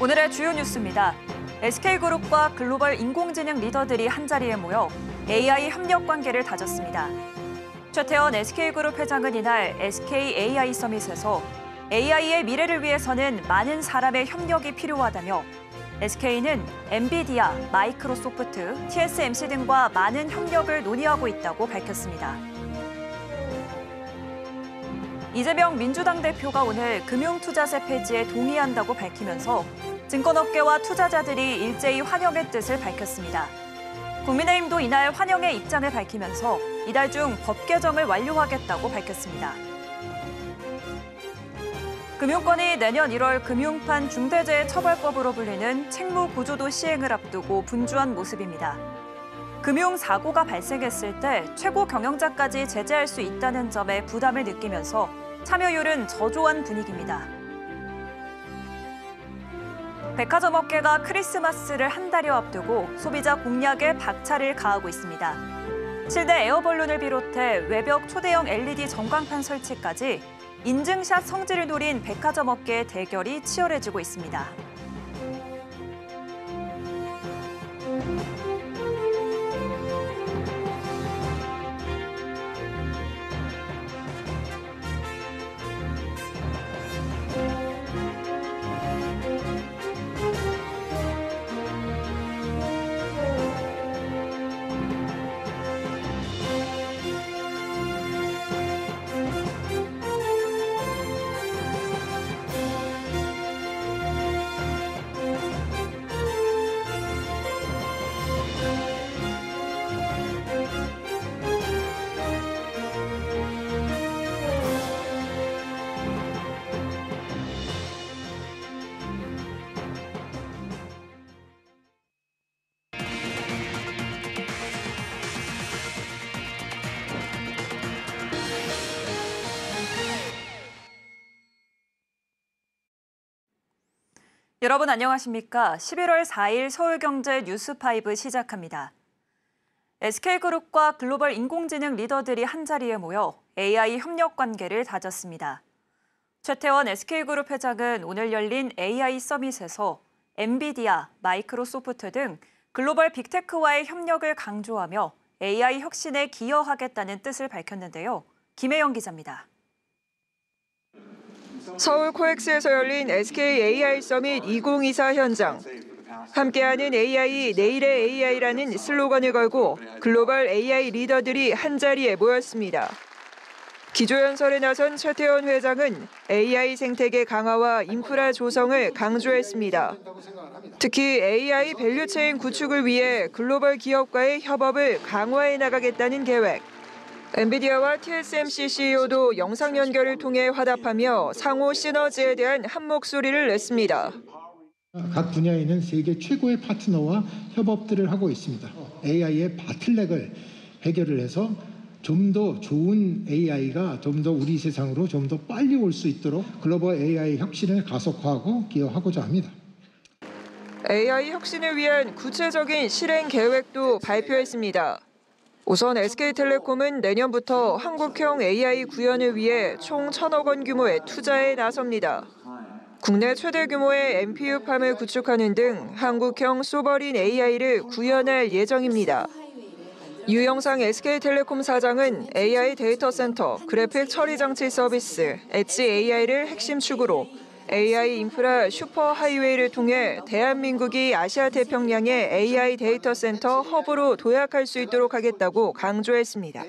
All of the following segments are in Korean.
오늘의 주요 뉴스입니다. SK그룹과 글로벌 인공지능 리더들이 한자리에 모여 AI 협력 관계를 다졌습니다. 최태원 SK그룹 회장은 이날 SK AI 서밋에서 AI의 미래를 위해서는 많은 사람의 협력이 필요하다며 SK는 엔비디아, 마이크로소프트, TSMC 등과 많은 협력을 논의하고 있다고 밝혔습니다. 이재명 민주당 대표가 오늘 금융투자세 폐지에 동의한다고 밝히면서 증권업계와 투자자들이 일제히 환영의 뜻을 밝혔습니다. 국민의힘도 이날 환영의 입장을 밝히면서 이달 중 법 개정을 완료하겠다고 밝혔습니다. 금융권이 내년 1월 금융판 중대재해처벌법으로 불리는 책무구조도 시행을 앞두고 분주한 모습입니다. 금융사고가 발생했을 때 최고 경영자까지 제재할 수 있다는 점에 부담을 느끼면서 참여율은 저조한 분위기입니다. 백화점 업계가 크리스마스를 한 달여 앞두고 소비자 공략에 박차를 가하고 있습니다. 실내 에어벌룬을 비롯해 외벽 초대형 LED 전광판 설치까지 인증샷 성지를 노린 백화점 업계의 대결이 치열해지고 있습니다. 여러분 안녕하십니까? 11월 4일 서울경제 뉴스5 시작합니다. SK그룹과 글로벌 인공지능 리더들이 한자리에 모여 AI 협력 관계를 다졌습니다. 최태원 SK그룹 회장은 오늘 열린 AI 서밋에서 엔비디아, 마이크로소프트 등 글로벌 빅테크와의 협력을 강조하며 AI 혁신에 기여하겠다는 뜻을 밝혔는데요. 김혜영 기자입니다. 서울 코엑스에서 열린 SK AI 서밋 2024 현장. 함께하는 AI, 내일의 AI라는 슬로건을 걸고 글로벌 AI 리더들이 한자리에 모였습니다. 기조연설에 나선 최태원 회장은 AI 생태계 강화와 인프라 조성을 강조했습니다. 특히 AI 밸류체인 구축을 위해 글로벌 기업과의 협업을 강화해 나가겠다는 계획. 엔비디아와 TSMC CEO도 영상 연결을 통해 화답하며 상호 시너지에 대한 한 목소리를 냈습니다. 각 분야에 있는 세계 최고의 파트너와 협업들을 하고 있습니다. AI의 바틀렉을 해결을 해서 좀 더 좋은 AI가 좀 더 우리 세상으로 좀 더 빨리 올 수 있도록 글로벌 AI 혁신을 가속화하고 기여하고자 합니다. AI 혁신을 위한 구체적인 실행 계획도 발표했습니다. 우선 SK텔레콤은 내년부터 한국형 AI 구현을 위해 총 1,000억 원 규모의 투자에 나섭니다. 국내 최대 규모의 NPU팜을 구축하는 등 한국형 소버린 AI를 구현할 예정입니다. 유영상 SK텔레콤 사장은 AI 데이터 센터, 그래픽 처리 장치 서비스, 엣지 AI를 핵심 축으로 AI 인프라 슈퍼 하이웨이를 통해 대한민국이 아시아 태평양의 AI 데이터 센터 허브로 도약할 수 있도록 하겠다고 강조했습니다.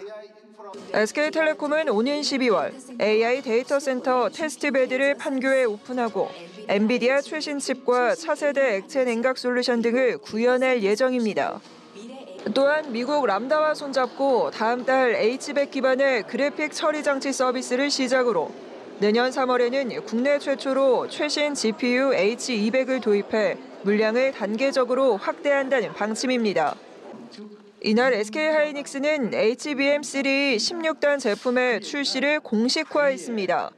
SK텔레콤은 오는 12월 AI 데이터 센터 테스트베드를 판교에 오픈하고 엔비디아 최신 칩과 차세대 액체 냉각 솔루션 등을 구현할 예정입니다. 또한 미국 람다와 손잡고 다음 달 H백 기반의 그래픽 처리 장치 서비스를 시작으로 내년 3월에는 국내 최초로 최신 GPU H200을 도입해 물량을 단계적으로 확대한다는 방침입니다. 이날 SK하이닉스는 HBM3 16단 제품의 출시를 공식화했습니다.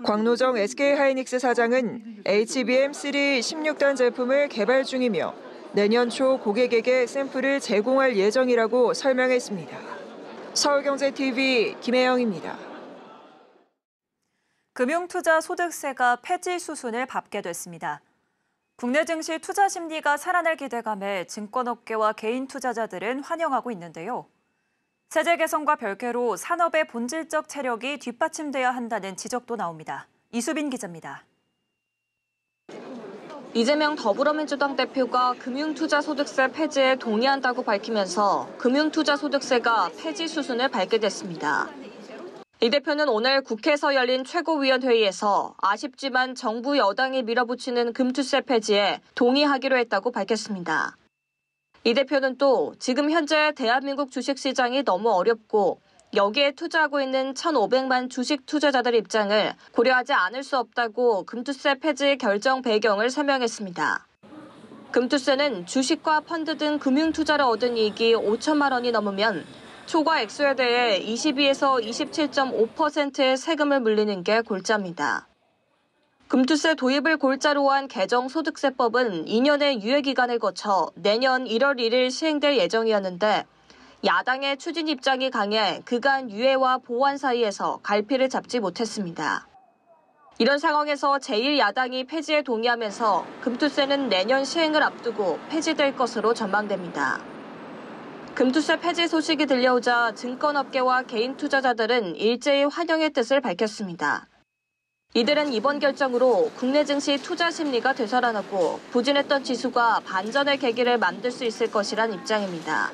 광노정 SK하이닉스 사장은 HBM3 16단 제품을 개발 중이며 내년 초 고객에게 샘플을 제공할 예정이라고 설명했습니다. 서울경제TV 김혜영입니다. 금융투자 소득세가 폐지 수순을 밟게 됐습니다. 국내 증시 투자 심리가 살아날 기대감에 증권업계와 개인 투자자들은 환영하고 있는데요. 세제 개선과 별개로 산업의 본질적 체력이 뒷받침돼야 한다는 지적도 나옵니다. 이수빈 기자입니다. 이재명 더불어민주당 대표가 금융투자소득세 폐지에 동의한다고 밝히면서 금융투자소득세가 폐지 수순을 밟게 됐습니다. 이 대표는 오늘 국회에서 열린 최고위원회의에서 아쉽지만 정부 여당이 밀어붙이는 금투세 폐지에 동의하기로 했다고 밝혔습니다. 이 대표는 또 지금 현재 대한민국 주식시장이 너무 어렵고 여기에 투자하고 있는 1,500만 주식 투자자들 입장을 고려하지 않을 수 없다고 금투세 폐지 결정 배경을 설명했습니다. 금투세는 주식과 펀드 등 금융투자를 얻은 이익이 5천만 원이 넘으면 초과 액수에 대해 22에서 27.5%의 세금을 물리는 게 골자입니다. 금투세 도입을 골자로 한 개정소득세법은 2년의 유예기간을 거쳐 내년 1월 1일 시행될 예정이었는데 야당의 추진 입장이 강해 그간 유예와 보완 사이에서 갈피를 잡지 못했습니다. 이런 상황에서 제1야당이 폐지에 동의하면서 금투세는 내년 시행을 앞두고 폐지될 것으로 전망됩니다. 금투세 폐지 소식이 들려오자 증권업계와 개인 투자자들은 일제히 환영의 뜻을 밝혔습니다. 이들은 이번 결정으로 국내 증시 투자 심리가 되살아나고 부진했던 지수가 반전의 계기를 만들 수 있을 것이란 입장입니다.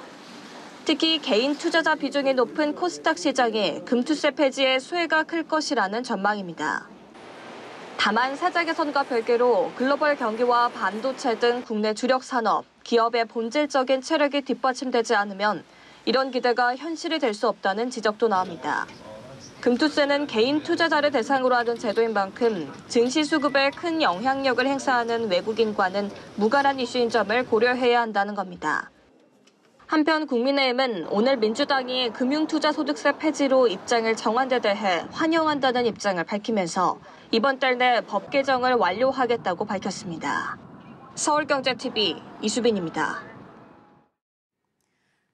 특히 개인 투자자 비중이 높은 코스닥 시장이 금투세 폐지에 수혜가 클 것이라는 전망입니다. 다만 세제 개선과 별개로 글로벌 경기와 반도체 등 국내 주력 산업, 기업의 본질적인 체력이 뒷받침되지 않으면 이런 기대가 현실이 될 수 없다는 지적도 나옵니다. 금투세는 개인 투자자를 대상으로 하는 제도인 만큼 증시 수급에 큰 영향력을 행사하는 외국인과는 무관한 이슈인 점을 고려해야 한다는 겁니다. 한편 국민의힘은 오늘 민주당이 금융투자소득세 폐지로 입장을 정한 데 대해 환영한다는 입장을 밝히면서 이번 달 내 법 개정을 완료하겠다고 밝혔습니다. 서울경제TV 이수빈입니다.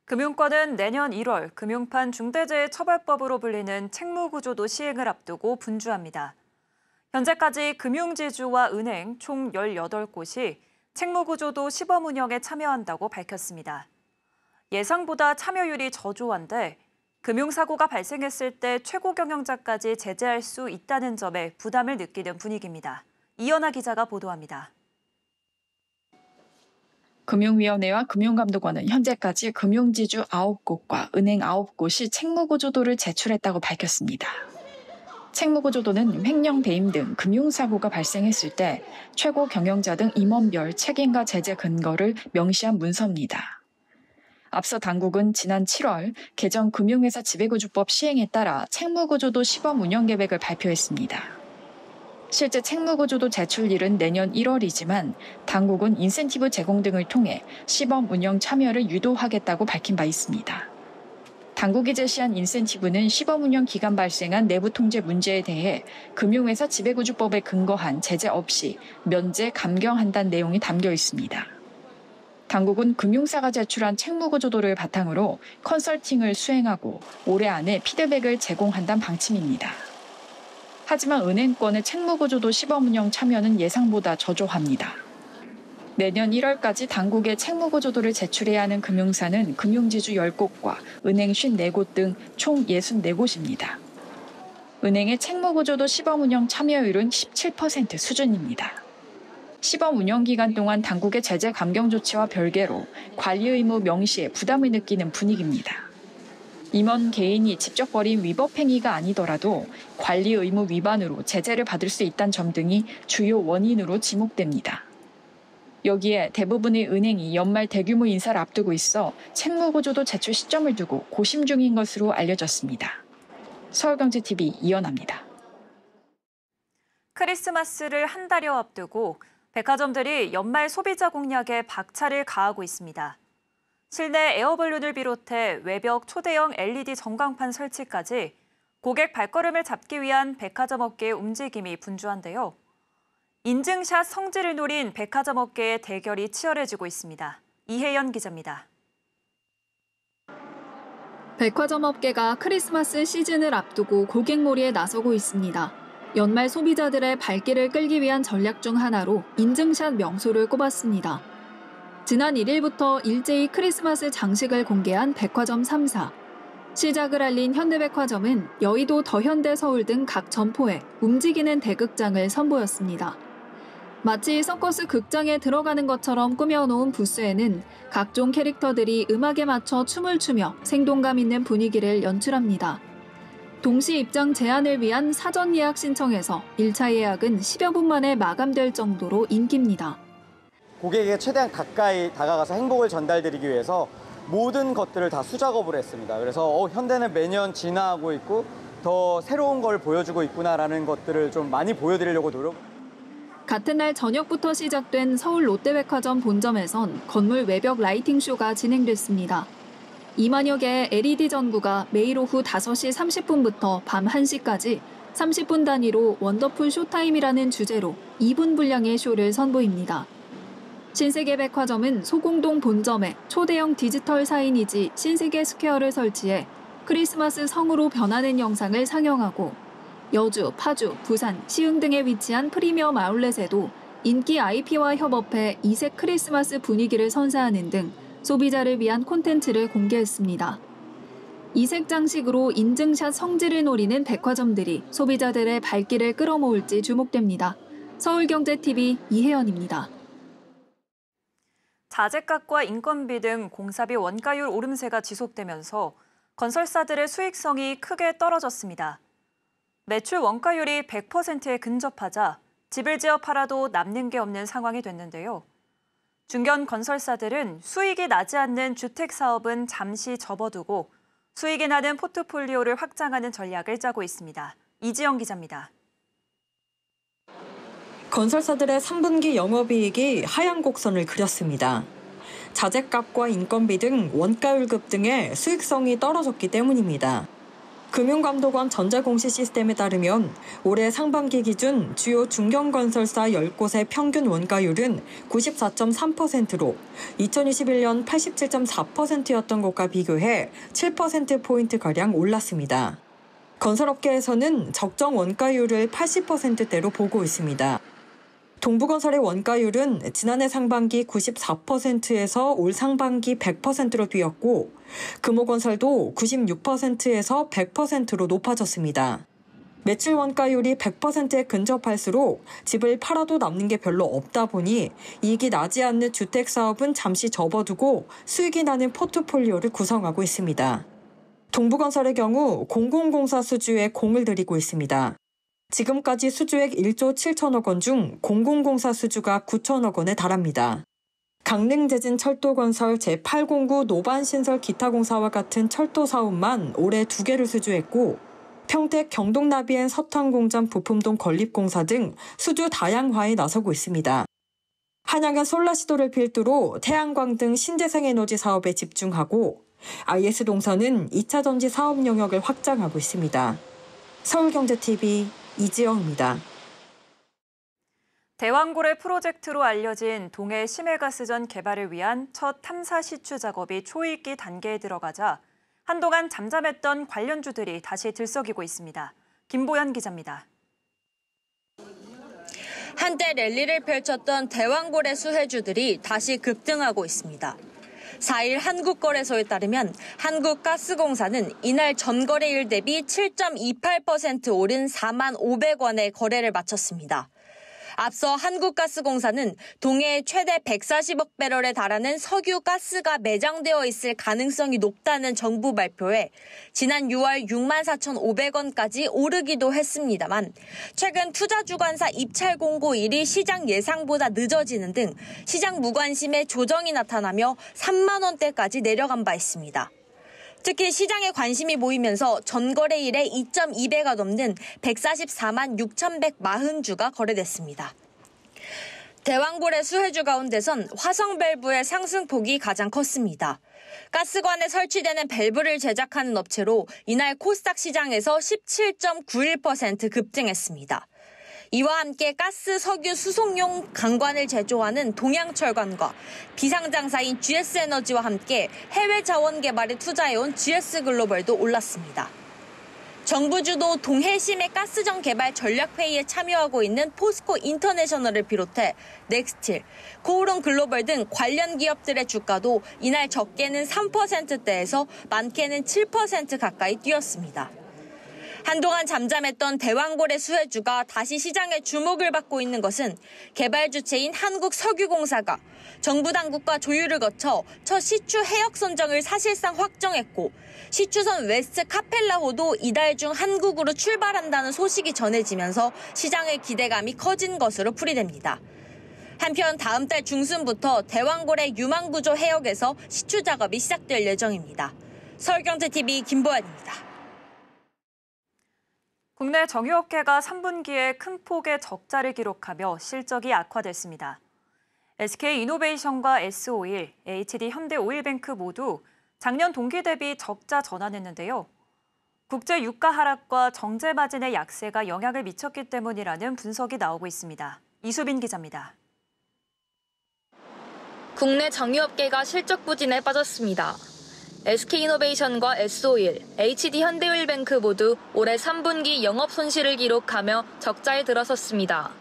금융권은 내년 1월 금융판 중대재해처벌법으로 불리는 책무구조도 시행을 앞두고 분주합니다. 현재까지 금융지주와 은행 총 18곳이 책무구조도 시범 운영에 참여한다고 밝혔습니다. 예상보다 참여율이 저조한데 금융사고가 발생했을 때 최고 경영자까지 제재할 수 있다는 점에 부담을 느끼는 분위기입니다. 이연아 기자가 보도합니다. 금융위원회와 금융감독원은 현재까지 금융지주 9곳과 은행 9곳이 책무구조도를 제출했다고 밝혔습니다. 책무구조도는 횡령, 배임 등 금융사고가 발생했을 때 최고 경영자 등 임원별 책임과 제재 근거를 명시한 문서입니다. 앞서 당국은 지난 7월 개정 금융회사 지배구조법 시행에 따라 책무구조도 시범 운영 계획을 발표했습니다. 실제 책무구조도 제출일은 내년 1월이지만 당국은 인센티브 제공 등을 통해 시범 운영 참여를 유도하겠다고 밝힌 바 있습니다. 당국이 제시한 인센티브는 시범 운영 기간 발생한 내부 통제 문제에 대해 금융회사 지배구조법에 근거한 제재 없이 면제, 감경한다는 내용이 담겨 있습니다. 당국은 금융사가 제출한 책무구조도를 바탕으로 컨설팅을 수행하고 올해 안에 피드백을 제공한다는 방침입니다. 하지만 은행권의 책무구조도 시범운영 참여는 예상보다 저조합니다. 내년 1월까지 당국의 책무구조도를 제출해야 하는 금융사는 금융지주 10곳과 은행 54곳 등 총 64곳입니다. 은행의 책무구조도 시범운영 참여율은 17% 수준입니다. 시범 운영 기간 동안 당국의 제재 감경 조치와 별개로 관리 의무 명시에 부담을 느끼는 분위기입니다. 임원 개인이 직접 벌인 위법 행위가 아니더라도 관리 의무 위반으로 제재를 받을 수 있다는 점 등이 주요 원인으로 지목됩니다. 여기에 대부분의 은행이 연말 대규모 인사를 앞두고 있어 책무구조도 제출 시점을 두고 고심 중인 것으로 알려졌습니다. 서울경제TV 이연아입니다. 크리스마스를 한 달여 앞두고 백화점들이 연말 소비자 공략에 박차를 가하고 있습니다. 실내 에어벌룬을 비롯해 외벽 초대형 LED 전광판 설치까지 고객 발걸음을 잡기 위한 백화점 업계의 움직임이 분주한데요. 인증샷 성지를 노린 백화점 업계의 대결이 치열해지고 있습니다. 이혜연 기자입니다. 백화점 업계가 크리스마스 시즌을 앞두고 고객몰이에 나서고 있습니다. 연말 소비자들의 발길을 끌기 위한 전략 중 하나로 인증샷 명소를 꼽았습니다. 지난 1일부터 일제히 크리스마스 장식을 공개한 백화점 3사. 시작을 알린 현대백화점은 여의도 더현대 서울 등 각 점포에 움직이는 대극장을 선보였습니다. 마치 서커스 극장에 들어가는 것처럼 꾸며놓은 부스에는 각종 캐릭터들이 음악에 맞춰 춤을 추며 생동감 있는 분위기를 연출합니다. 동시 입장 제한을 위한 사전 예약 신청에서 1차 예약은 10여 분 만에 마감될 정도로 인기입니다. 고객에게 최대한 가까이 다가가서 행복을 전달드리기 위해서 모든 것들을 다 수작업을 했습니다. 그래서 현대는 매년 진화하고 있고 더 새로운 걸 보여주고 있구나라는 것들을 좀 많이 보여드리려고 노력. 같은 날 저녁부터 시작된 서울 롯데백화점 본점에선 건물 외벽 라이팅 쇼가 진행됐습니다. 2만여 개의 LED 전구가 매일 오후 5시 30분부터 밤 1시까지 30분 단위로 원더풀 쇼타임이라는 주제로 2분 분량의 쇼를 선보입니다. 신세계백화점은 소공동 본점에 초대형 디지털 사이니지 신세계 스퀘어를 설치해 크리스마스 성으로 변하는 영상을 상영하고 여주, 파주, 부산, 시흥 등에 위치한 프리미엄 아울렛에도 인기 IP와 협업해 이색 크리스마스 분위기를 선사하는 등 소비자를 위한 콘텐츠를 공개했습니다. 이색 장식으로 인증샷 성지를 노리는 백화점들이 소비자들의 발길을 끌어모을지 주목됩니다. 서울경제TV 이혜연입니다. 자재값과 인건비 등 공사비 원가율 오름세가 지속되면서 건설사들의 수익성이 크게 떨어졌습니다. 매출 원가율이 100%에 근접하자 집을 지어 팔아도 남는 게 없는 상황이 됐는데요. 중견 건설사들은 수익이 나지 않는 주택 사업은 잠시 접어두고 수익이 나는 포트폴리오를 확장하는 전략을 짜고 있습니다. 이지영 기자입니다. 건설사들의 3분기 영업이익이 하향 곡선을 그렸습니다. 자재값과 인건비 등 원가율 급등에 수익성이 떨어졌기 때문입니다. 금융감독원 전자공시 시스템에 따르면 올해 상반기 기준 주요 중견건설사 10곳의 평균 원가율은 94.3%로 2021년 87.4%였던 것과 비교해 7%포인트가량 올랐습니다. 건설업계에서는 적정 원가율을 80%대로 보고 있습니다. 동부건설의 원가율은 지난해 상반기 94%에서 올 상반기 100%로 뛰었고 금호건설도 96%에서 100%로 높아졌습니다. 매출 원가율이 100%에 근접할수록 집을 팔아도 남는 게 별로 없다 보니 이익이 나지 않는 주택사업은 잠시 접어두고 수익이 나는 포트폴리오를 구성하고 있습니다. 동부건설의 경우 공공공사 수주에 공을 들이고 있습니다. 지금까지 수주액 1조 7천억 원 중 공공공사 수주가 9천억 원에 달합니다. 강릉제진철도건설 제8공구 노반신설 기타공사와 같은 철도 사업만 올해 2개를 수주했고 평택 경동나비엔 서탄공장 부품동 건립공사 등 수주 다양화에 나서고 있습니다. 한양은 솔라시도를 필두로 태양광 등 신재생에너지 사업에 집중하고 IS동선은 2차 전지 사업 영역을 확장하고 있습니다. 서울경제TV 이지영입니다. 대왕고래 프로젝트로 알려진 동해 심해가스전 개발을 위한 첫 탐사 시추 작업이 초읽기 단계에 들어가자 한동안 잠잠했던 관련주들이 다시 들썩이고 있습니다. 김보연 기자입니다. 한때 랠리를 펼쳤던 대왕고래 수혜주들이 다시 급등하고 있습니다. 4일 한국거래소에 따르면 한국가스공사는 이날 전거래일 대비 7.28% 오른 4만 500원의 거래를 마쳤습니다. 앞서 한국가스공사는 동해에 최대 140억 배럴에 달하는 석유 가스가 매장되어 있을 가능성이 높다는 정부 발표에 지난 6월 64,500원까지 오르기도 했습니다만 최근 투자주관사 입찰 공고일이 시장 예상보다 늦어지는 등 시장 무관심에 조정이 나타나며 3만 원대까지 내려간 바 있습니다. 특히 시장에 관심이 모이면서 전거래일에 2.2배가 넘는 144만 6,140주가 거래됐습니다. 대왕고래 수혜주 가운데선 화성밸브의 상승폭이 가장 컸습니다. 가스관에 설치되는 밸브를 제작하는 업체로 이날 코스닥 시장에서 17.91% 급등했습니다. 이와 함께 가스 석유 수송용 강관을 제조하는 동양철관과 비상장사인 GS에너지와 함께 해외 자원 개발에 투자해온 GS글로벌도 올랐습니다. 정부 주도 동해심해 가스정 개발 전략회의에 참여하고 있는 포스코 인터내셔널을 비롯해 넥스틸, 코오롱 글로벌 등 관련 기업들의 주가도 이날 적게는 3%대에서 많게는 7% 가까이 뛰었습니다. 한동안 잠잠했던 대왕고래 수혜주가 다시 시장의 주목을 받고 있는 것은 개발 주체인 한국석유공사가 정부 당국과 조율을 거쳐 첫 시추 해역 선정을 사실상 확정했고 시추선 웨스트 카펠라호도 이달 중 한국으로 출발한다는 소식이 전해지면서 시장의 기대감이 커진 것으로 풀이됩니다. 한편 다음 달 중순부터 대왕고래 유망구조 해역에서 시추 작업이 시작될 예정입니다. 서울경제TV 김보연입니다. 국내 정유업계가 3분기에 큰 폭의 적자를 기록하며 실적이 악화됐습니다. SK이노베이션과 S-오일, HD-현대오일뱅크 모두 작년 동기 대비 적자 전환했는데요. 국제 유가 하락과 정제 마진의 약세가 영향을 미쳤기 때문이라는 분석이 나오고 있습니다. 이수빈 기자입니다. 국내 정유업계가 실적 부진에 빠졌습니다. SK이노베이션과 S-오일, HD-현대오일뱅크 모두 올해 3분기 영업 손실을 기록하며 적자에 들어섰습니다.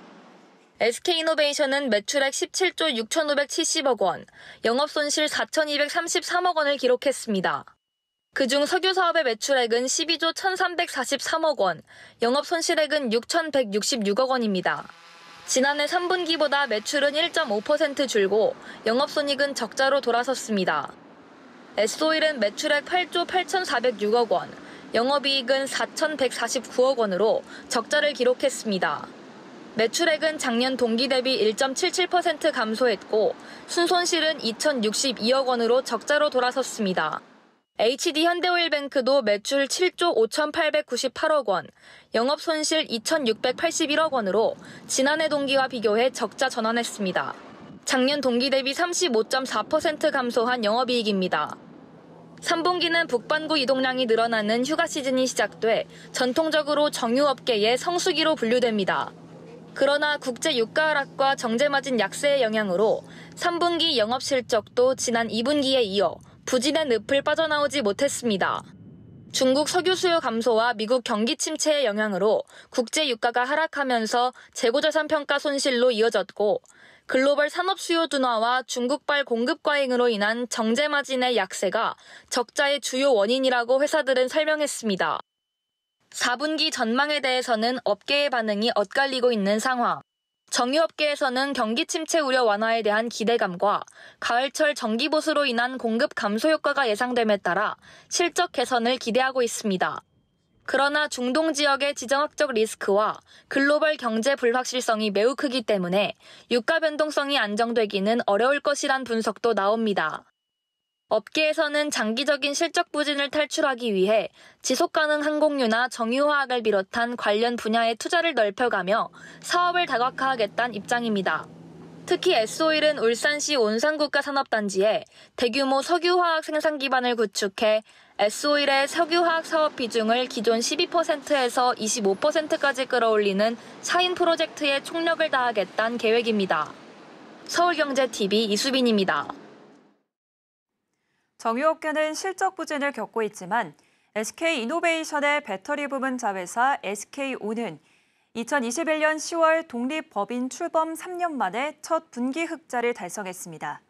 SK이노베이션은 매출액 17조 6,570억 원, 영업 손실 4,233억 원을 기록했습니다. 그중 석유 사업의 매출액은 12조 1,343억 원, 영업 손실액은 6,166억 원입니다. 지난해 3분기보다 매출은 1.5% 줄고 영업손익은 적자로 돌아섰습니다. S-오일은 매출액 8조 8,406억 원, 영업이익은 4,149억 원으로 적자를 기록했습니다. 매출액은 작년 동기 대비 1.77% 감소했고 순손실은 2,062억 원으로 적자로 돌아섰습니다. HD-현대오일뱅크도 매출 7조 5,898억 원, 영업손실 2,681억 원으로 지난해 동기와 비교해 적자 전환했습니다. 작년 동기 대비 35.4% 감소한 영업이익입니다. 3분기는 북반구 이동량이 늘어나는 휴가 시즌이 시작돼 전통적으로 정유업계의 성수기로 분류됩니다. 그러나 국제 유가 하락과 정제마진 약세의 영향으로 3분기 영업 실적도 지난 2분기에 이어 부진의 늪을 빠져나오지 못했습니다. 중국 석유 수요 감소와 미국 경기 침체의 영향으로 국제 유가가 하락하면서 재고자산 평가 손실로 이어졌고 글로벌 산업 수요 둔화와 중국발 공급 과잉으로 인한 정제 마진의 약세가 적자의 주요 원인이라고 회사들은 설명했습니다. 4분기 전망에 대해서는 업계의 반응이 엇갈리고 있는 상황. 정유업계에서는 경기 침체 우려 완화에 대한 기대감과 가을철 정기 보수로 인한 공급 감소 효과가 예상됨에 따라 실적 개선을 기대하고 있습니다. 그러나 중동 지역의 지정학적 리스크와 글로벌 경제 불확실성이 매우 크기 때문에 유가 변동성이 안정되기는 어려울 것이란 분석도 나옵니다. 업계에서는 장기적인 실적 부진을 탈출하기 위해 지속가능 항공유나 정유화학을 비롯한 관련 분야의 투자를 넓혀가며 사업을 다각화하겠다는 입장입니다. 특히 S-오일은 울산시 온산국가산업단지에 대규모 석유화학 생산 기반을 구축해 S-오일의 석유화학 사업 비중을 기존 12%에서 25%까지 끌어올리는 샤인 프로젝트에 총력을 다하겠다는 계획입니다. 서울경제TV 이수빈입니다. 정유업계는 실적 부진을 겪고 있지만 SK이노베이션의 배터리 부문 자회사 SK오는 2021년 10월 독립법인 출범 3년 만에 첫 분기 흑자를 달성했습니다.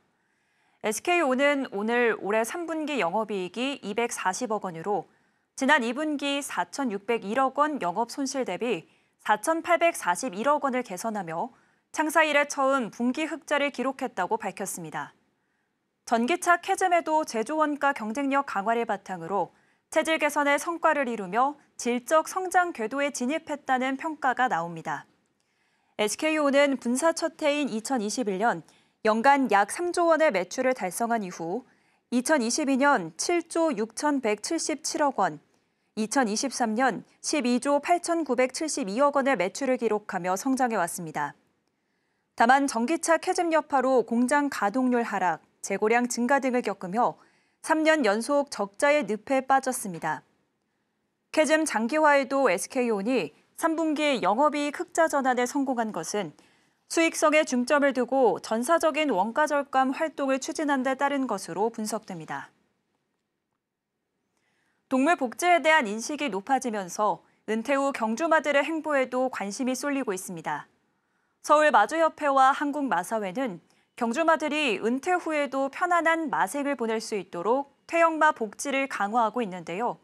SK오는 오늘 올해 3분기 영업이익이 240억 원으로 지난 2분기 4,601억 원 영업 손실 대비 4,841억 원을 개선하며 창사 이래 처음 분기 흑자를 기록했다고 밝혔습니다. 전기차 캐즘에도 제조 원가 경쟁력 강화를 바탕으로 체질 개선의 성과를 이루며 질적 성장 궤도에 진입했다는 평가가 나옵니다. SK오는 분사 첫 해인 2021년 연간 약 3조 원의 매출을 달성한 이후 2022년 7조 6,177억 원, 2023년 12조 8,972억 원의 매출을 기록하며 성장해왔습니다. 다만 전기차 캐즘 여파로 공장 가동률 하락, 재고량 증가 등을 겪으며 3년 연속 적자의 늪에 빠졌습니다. 캐즘 장기화에도 SK온이 3분기 영업이익 흑자 전환에 성공한 것은 수익성에 중점을 두고 전사적인 원가 절감 활동을 추진한 데 따른 것으로 분석됩니다. 동물 복지에 대한 인식이 높아지면서 은퇴 후 경주마들의 행보에도 관심이 쏠리고 있습니다. 서울마주협회와 한국마사회는 경주마들이 은퇴 후에도 편안한 마생을 보낼 수 있도록 퇴역마 복지를 강화하고 있는데요.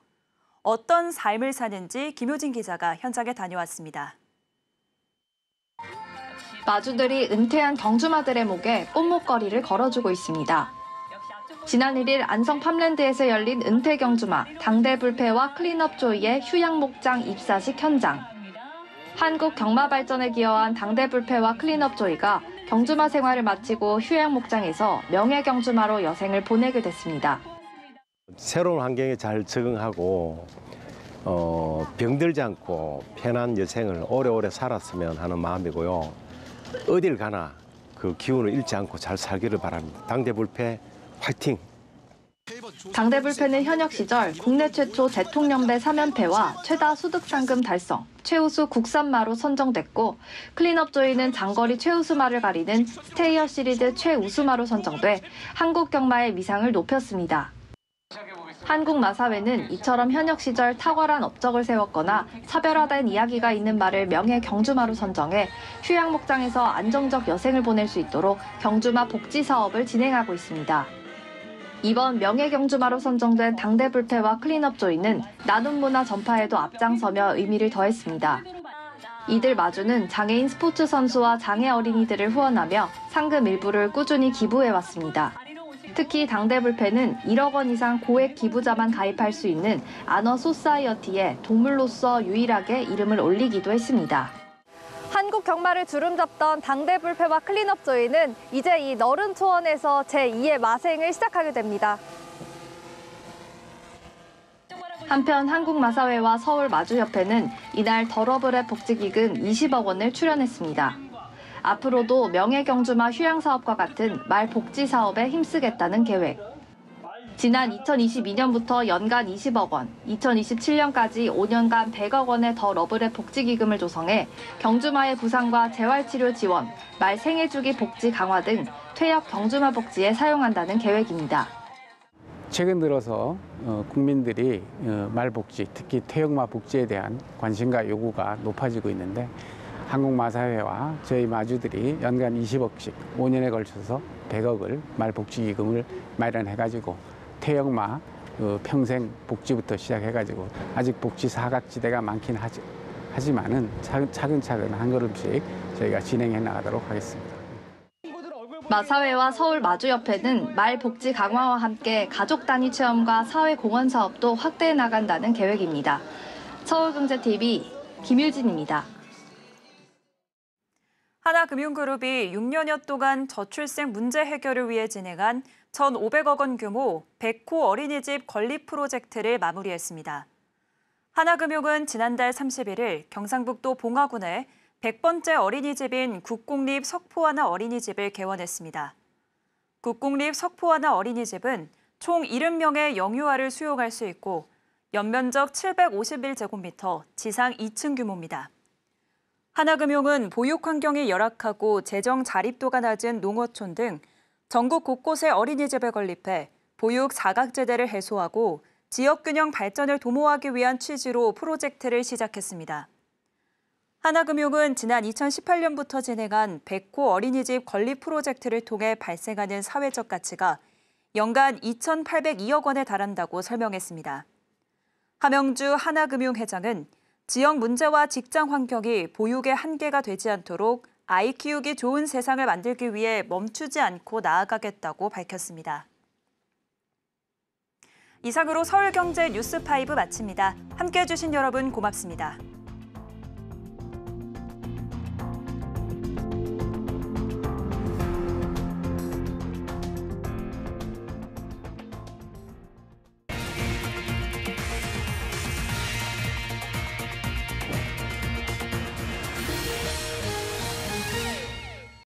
어떤 삶을 사는지 김효진 기자가 현장에 다녀왔습니다. 마주들이 은퇴한 경주마들의 목에 꽃목걸이를 걸어주고 있습니다. 지난 1일 안성 팜랜드에서 열린 은퇴 경주마 당대불패와 클린업 조이의 휴양 목장 입사식 현장. 한국 경마 발전에 기여한 당대불패와 클린업 조이가 경주마 생활을 마치고 휴양 목장에서 명예 경주마로 여생을 보내게 됐습니다. 새로운 환경에 잘 적응하고 병들지 않고 편한 여생을 오래오래 살았으면 하는 마음이고요. 어딜 가나 그 기운을 잃지 않고 잘 살기를 바랍니다. 당대불패 화이팅! 당대불패는 현역 시절 국내 최초 대통령배 3연패와 최다 소득상금 달성, 최우수 국산마로 선정됐고 클린업 조이는 장거리 최우수마를 가리는 스테이어 시리즈 최우수마로 선정돼 한국 경마의 위상을 높였습니다. 한국마사회는 이처럼 현역 시절 탁월한 업적을 세웠거나 차별화된 이야기가 있는 말을 명예 경주마로 선정해 휴양 목장에서 안정적 여생을 보낼 수 있도록 경주마 복지 사업을 진행하고 있습니다. 이번 명예 경주마로 선정된 당대불패와 클린업 조이는 나눔 문화 전파에도 앞장서며 의미를 더했습니다. 이들 마주는 장애인 스포츠 선수와 장애 어린이들을 후원하며 상금 일부를 꾸준히 기부해왔습니다. 특히 당대불패는 1억 원 이상 고액 기부자만 가입할 수 있는 아너 소사이어티에 동물로서 유일하게 이름을 올리기도 했습니다. 한국 경마를 주름잡던 당대불패와 클린업 조이는 이제 이 너른 초원에서 제2의 마생을 시작하게 됩니다. 한편 한국마사회와 서울마주협회는 이날 더러블의 복지기금 20억 원을 출연했습니다. 앞으로도 명예경주마 휴양사업과 같은 말 복지 사업에 힘쓰겠다는 계획. 지난 2022년부터 연간 20억 원, 2027년까지 5년간 100억 원의 더 러블의 복지기금을 조성해 경주마의 부상과 재활치료 지원, 말 생애주기 복지 강화 등 퇴역 경주마 복지에 사용한다는 계획입니다. 최근 들어서 국민들이 말 복지, 특히 퇴역마 복지에 대한 관심과 요구가 높아지고 있는데 한국마사회와 저희 마주들이 연간 20억씩 5년에 걸쳐서 100억을 말 복지기금을 마련해가지고 퇴역마 평생 복지부터 시작해가지고 아직 복지 사각지대가 많긴 하지만은 차근차근 한 걸음씩 저희가 진행해 나가도록 하겠습니다. 마사회와 서울마주협회는 말 복지 강화와 함께 가족 단위 체험과 사회 공헌 사업도 확대해 나간다는 계획입니다. 서울경제TV 김유진입니다. 하나금융그룹이 6년여 동안 저출생 문제 해결을 위해 진행한 1,500억 원 규모 100호 어린이집 건립 프로젝트를 마무리했습니다. 하나금융은 지난달 31일 경상북도 봉화군에 100번째 어린이집인 국공립 석포하나 어린이집을 개원했습니다. 국공립 석포하나 어린이집은 총 70명의 영유아를 수용할 수 있고 연면적 751제곱미터, 지상 2층 규모입니다. 하나금융은 보육 환경이 열악하고 재정 자립도가 낮은 농어촌 등 전국 곳곳에 어린이집을 건립해 보육 사각지대를 해소하고 지역균형 발전을 도모하기 위한 취지로 프로젝트를 시작했습니다. 하나금융은 지난 2018년부터 진행한 100호 어린이집 건립 프로젝트를 통해 발생하는 사회적 가치가 연간 2,802억 원에 달한다고 설명했습니다. 하명주 하나금융 회장은 지역 문제와 직장 환경이 보육의 한계가 되지 않도록 아이 키우기 좋은 세상을 만들기 위해 멈추지 않고 나아가겠다고 밝혔습니다. 이상으로 서울경제 뉴스5 마칩니다. 함께해 주신 여러분 고맙습니다.